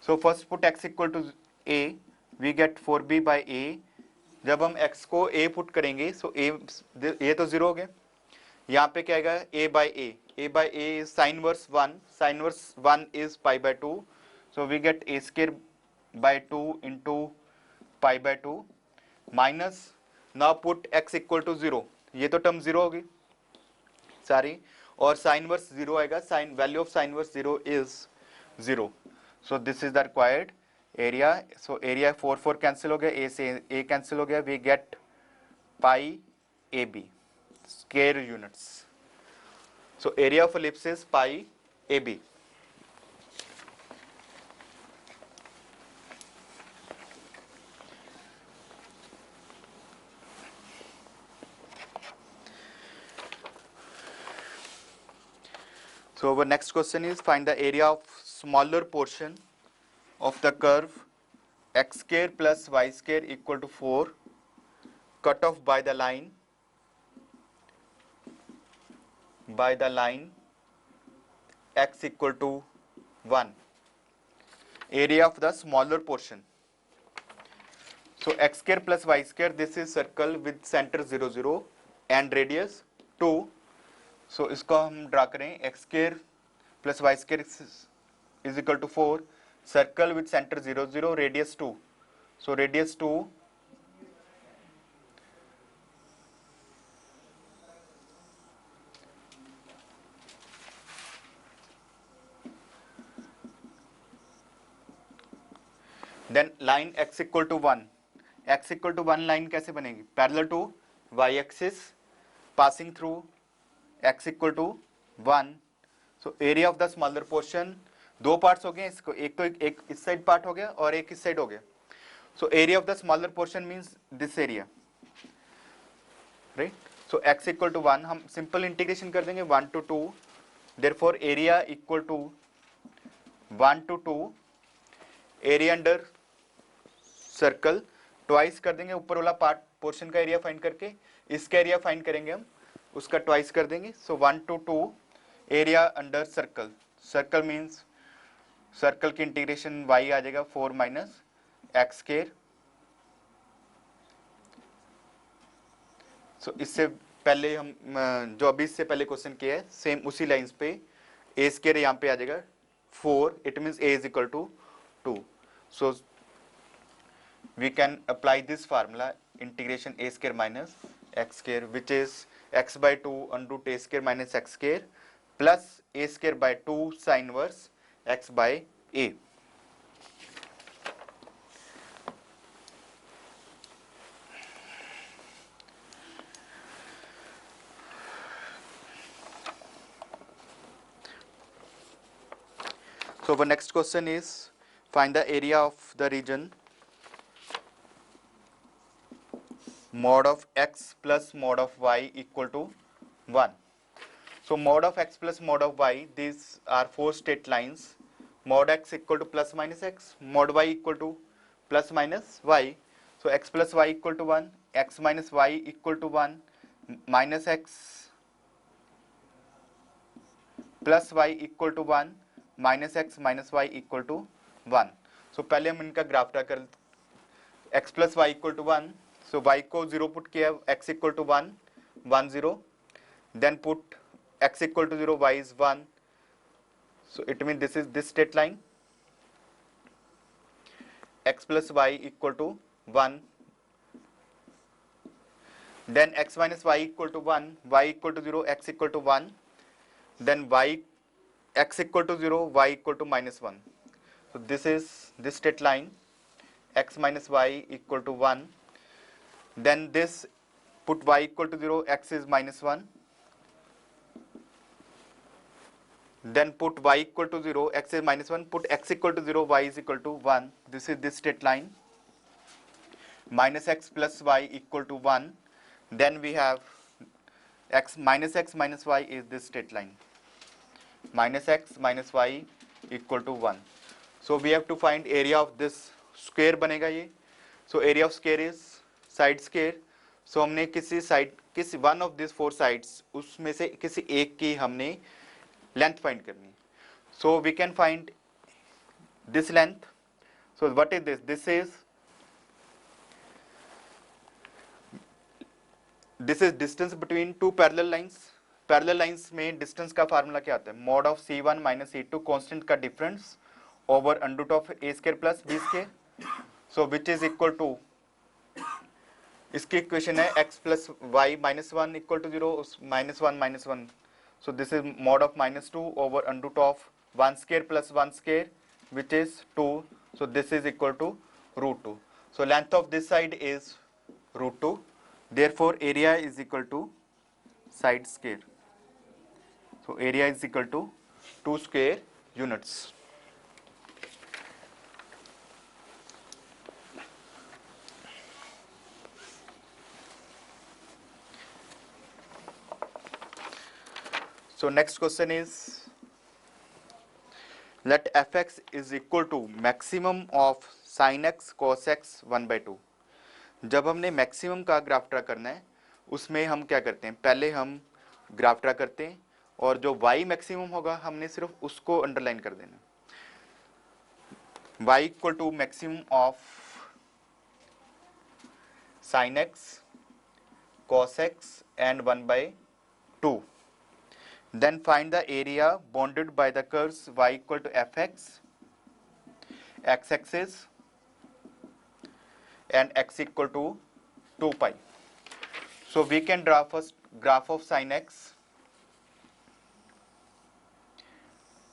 So first put x equal to a, we get 4b by a. जब हम x को a put करेंगे, so a ये तो 0 हो गया. यहाँ पे क्या आएगा a by a is sin inverse 1, sin inverse 1 is pi by 2, so we get a square by 2 into pi by 2 minus, now put x equal to 0, ये तो टर्म 0 होगी सारी, और sin inverse 0 आएगा, value of sin inverse 0 is 0. So this is the required area. So area 4 cancel हो गया, a से a cancel हो गया, we get pi ab square units. So area of ellipse is pi ab. So our next question is find the area of smaller portion of the curve x square plus y square equal to 4 cut off by the line x equal to 1. Area of the smaller portion. So x square plus y square, this is circle with center 0 0 and radius 2. So इसको हम draw करें, x square plus y square is equal to 4, circle with center 0 0, radius 2. So radius 2 then line x equal to 1. x equal to 1 line कैसे बनेगी? Parallel to y axis passing through x equal to 1. So area of the smaller portion, दो parts हो गए इसको, एक तो एक इस साइड पार्ट हो गया और एक इस साइड हो गया. So area of the smaller portion means this area, right? So x equal to 1, हम simple integration कर देंगे 1 to 2. Therefore area equal to 1 to 2, area under circle twice कर देंगे, ऊपर वाला पार्ट पोर्शन का एरिया फाइंड करके इसका एरिया फाइंड करेंगे हम, उसका ट्वाइस कर देंगे. सो 1 to 2 area under circle, circle means circle की इंटीग्रेशन y आ जाएगा 4 माइनस एक्स स्क्वायर सो इससे पहले हम जो अभी इससे पहले क्वेश्चन किया है सेम उसी लाइंस पे ए स्केयर यहाँ पे आ जाएगा 4, it means a is equal to 2. So we can apply this formula integration a square minus x square, which is x by 2 under root a square minus x square plus a square by 2 sin inverse x by a. So our next question is find the area of the region mod of x plus mod of y equal to 1. So mod of x plus mod of y, these are four straight lines. Mod x equal to plus minus x, mod y equal to plus minus y. So x plus y equal to 1, x minus y equal to 1, minus x plus y equal to 1, minus x minus y equal to 1. So पहले हम इनका graph draw कर x plus y equal to 1. So y को 0 put किया, x equal to 1, 1 0. Then put x equal to 0, y is 1. So it means this is this straight line. X plus y equal to 1. Then x minus y equal to 1, y equal to 0, x equal to 1. Then x equal to 0, y equal to minus 1. So this is this straight line, x minus y equal to 1. Then this, put y equal to 0, x is minus 1. Then put y equal to 0, x is minus 1. Put x equal to 0, y is equal to 1. This is this straight line. Minus x plus y equal to 1. Then we have x minus y is this straight line. Minus x minus y equal to 1. So we have to find area of this square बनेगा ये. So area of square is side square. So हमने किसी side, किसी one of this 4 sides, उसमें से किसी एक की हमने लेंथ फाइंड करनी है. So we can find this length. So what is this? This is distance between two parallel lines. Parallel lines में डिस्टेंस का फार्मूला क्या आता है? Mod of c1 minus c2 constant का difference over under root of a square plus b square. So which is equal to, इसकी equation है x plus y minus 1 equal to 0, minus 1 minus 1. So this is mod of minus 2 over under root of 1 square plus 1 square which is 2. So this is equal to root 2. So length of this side is root 2. Therefore area is equal to side square. So area is equal to 2 square units. So next question is, let fx is equal to maximum of sin x cos x 1 by 2. जब हमने maximum का graph draw करना है उसमें हम क्या करते हैं? पहले हम ग्राफ ड्रा करते हैं और जो y मैक्सिमम होगा हमने सिर्फ उसको अंडरलाइन कर देना. y equal to maximum of sin x cos x and 1 by 2. Then find the area bounded by the curves y equal to fx, x-axis, and x equal to 2 pi. So we can draw first graph of sin x.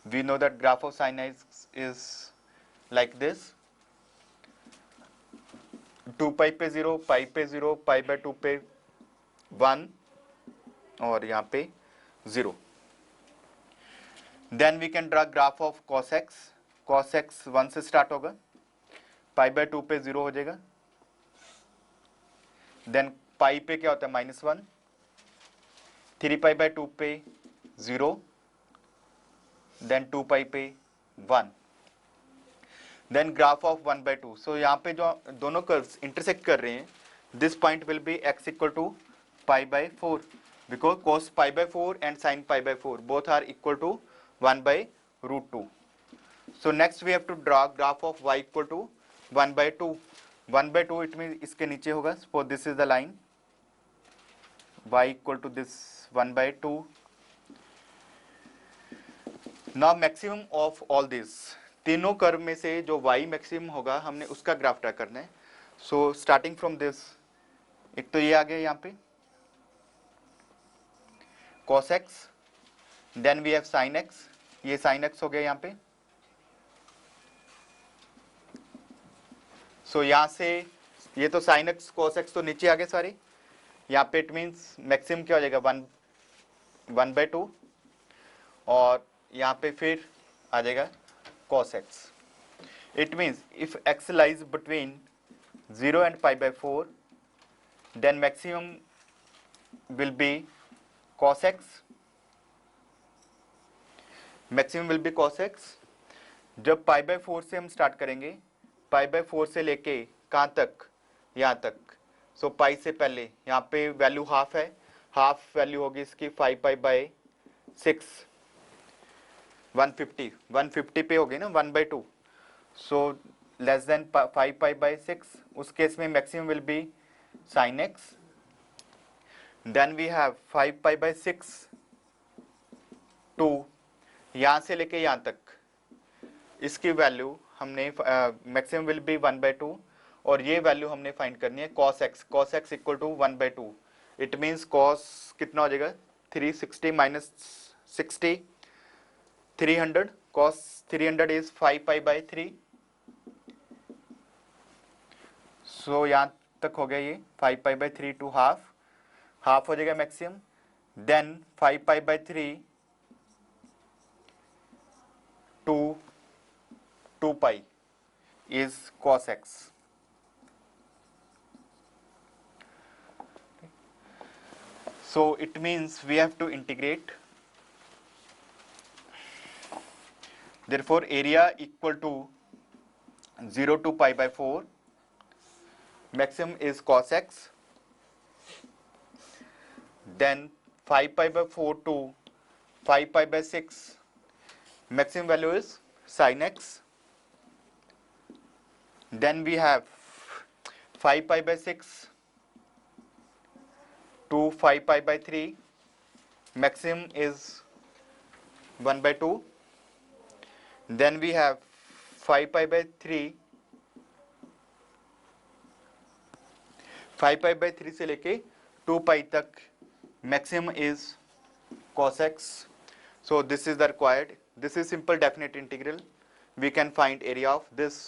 We know that graph of sin x is like this. 2 pi पे 0, pi पे 0, pi by 2 पे 1 और यहाँ पे 0. Then we can draw graph of cos x. Cos x 1 से start होगा, pi by 2 पे 0 हो जाएगा. Then pi पे क्या होता है? माइनस 1. 3 pi by 2 पे 0. Then 2 pi पे 1. Then graph of 1 by 2. So यहाँ पे जो दोनों कर्व्स इंटरसेक्ट कर रहे हैं, this point will be x equal to pi by 4 because cos pi by 4 and sin pi by 4 both are equal to 1 by root 2. So next we have to draw graph of y equal to 1 by 2. 1 by 2 it means इसके नीचे होगा. Suppose this is the line. y equal to this 1/2. Now maximum of all this, तीनों curve में से जो y maximum होगा हमने उसका ग्राफ ड्रा करना है. सो स्टार्टिंग फ्रॉम दिस, एक तो ये आ गया यहाँ पे cos x, then we have sin x, ये sin x हो गया यहाँ पे. सो यहाँ से ये तो sin x cos x तो नीचे आ गए सारे. यहाँ पे इट मीन्स मैक्सिमम क्या हो जाएगा 1/2, और यहाँ पे फिर आ जाएगा cos x. It means if x lies between 0 and π/4, then maximum will be cos x. Maximum will B cos x. जब π/4 से हम स्टार्ट करेंगे, π/4 से लेके कहाँ तक, यहाँ तक. सो पाई से पहले यहाँ पे वैल्यू हाफ है, हाफ वैल्यू होगी इसकी 5π/6, 150 पे होगी ना 1/2. सो लेस देन 5π/6, उस केस में maximum will be sin x. Then we have 5π/6 to यहाँ से लेके यहाँ तक, इसकी वैल्यू हमने मैक्सिमम विल बी 1/2, और ये वैल्यू हमने फाइंड करनी है cos x equal to 1/2. It means cos कितना हो जाएगा 360 माइनस 60, 300. cos 300 is 5π/3. सो यहाँ तक हो गया ये 5π/3 टू हाफ हो जाएगा maximum. Then 5π/3 to 2π is cos x. So it means we have to integrate. Therefore area equal to 0 to π/4. Maximum is cos x. Then 5π/4 to 5π/6. Maximum value is sin x. Then we have 5π/6 to 5π/3. Maximum is 1/2. Then we have 5π/3. 5π/3 से लेके 2π तक maximum is cos x. So this is the required. This is simple definite integral. We can find area of this